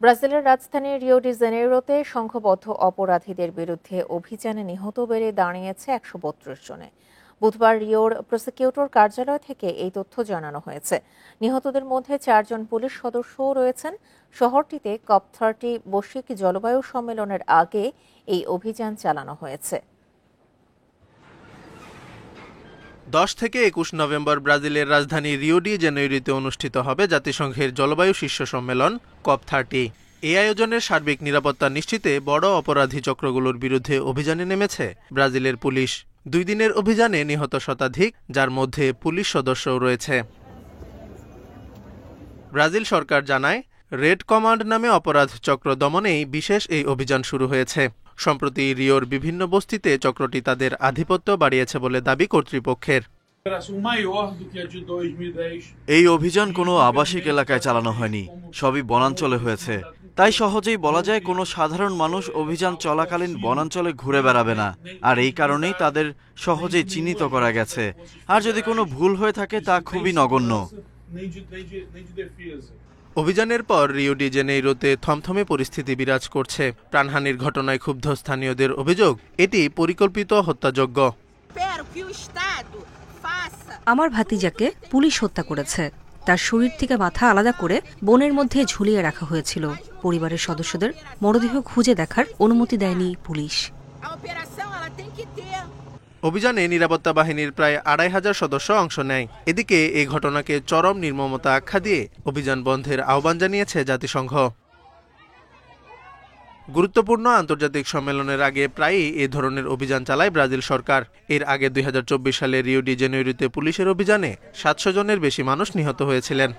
ব্রাজিলের রাজধানী Rio de জেনেইরোতে সংঘবদ্ধ অপরাধীদের বিরুদ্ধে অভিযানে নিহত বেড়ে দাঁড়িয়েছে ১৩২ জনে। বুধবার রিওর প্রসিকিউটর কার্যালয় থেকে এই তথ্য জানানো হয়েছে। নিহতদের মধ্যে ৪ জন পুলিশ সদস্যও রয়েছেন। শহরটিতে COP30 বৈশ্বিক জলবায়ু সম্মেলনের আগে এই অভিযান চালানো হয়েছে। ১০ থেকে ২১ নভেম্বর ব্রাজিলের রাজধানী রিও ডি জেনেইরোতে অনুষ্ঠিত হবে জাতিসংঘের জলবায়ু শীর্ষ সম্মেলন COP30। এই আয়োজনের সার্বিক নিরাপত্তা নিশ্চিতে বড় অপরাধী চক্রগুলোর বিরুদ্ধে অভিযানে নেমেছে ব্রাজিলের পুলিশ। ২ দিনের অভিযানে নিহত শতাধিক, যার মধ্যে পুলিশ সদস্যও রয়েছে। ব্রাজিল সরকার জানায়, রেড কমান্ড নামে অপরাধ চক্র দমনেই বিশেষ এই অভিযান শুরু হয়েছে। সম্প্রতি রিওর বিভিন্ন বস্তিতে চক্রটি তাদের আধিপত্য বাড়িয়েছে বলে দাবি কর্তৃপক্ষের। এই অভিযান কোনো আবাসিক এলাকায় চালানো হয়নি, সবই বনাঞ্চলে হয়েছে। তাই সহজেই বলা যায় কোনো সাধারণ মানুষ অভিযান চলাকালীন বনাঞ্চলে ঘুরে বেড়াবে না, আর এই কারণেই তাদের সহজেই চিহ্নিত করা গেছে। আর যদি কোনো ভুল হয়ে থাকে তা খুবই নগণ্য। অভিযানের পর রিও ডি জেনেইরোতে থমথমে পরিস্থিতি বিরাজ করছে। প্রাণহানির ঘটনায় ক্ষুব্ধ স্থানীয়দের অভিযোগ, এটি পরিকল্পিত হত্যাযজ্ঞ। আমার ভাতিজাকে পুলিশ হত্যা করেছে। তার শরীর থেকে মাথা আলাদা করে বনের মধ্যে ঝুলিয়ে রাখা হয়েছিল। পরিবারের সদস্যদের মরদেহ খুঁজে দেখার অনুমতি দেয়নি পুলিশ। অভিযানে নিরাপত্তা বাহিনীর প্রায় ২৫০০ সদস্য অংশ নেয়। এদিকে এই ঘটনাকে চরম নির্মমতা আখ্যা দিয়ে অভিযান বন্ধের আহ্বান জানিয়েছে জাতিসংঘ। গুরুত্বপূর্ণ আন্তর্জাতিক সম্মেলনের আগে প্রায়ই এ ধরনের অভিযান চালায় ব্রাজিল সরকার। এর আগে ২০২৪ সালে রিও ডি জেনেইরোতে পুলিশের অভিযানে ৭০০ জনের বেশি মানুষ নিহত হয়েছিলেন।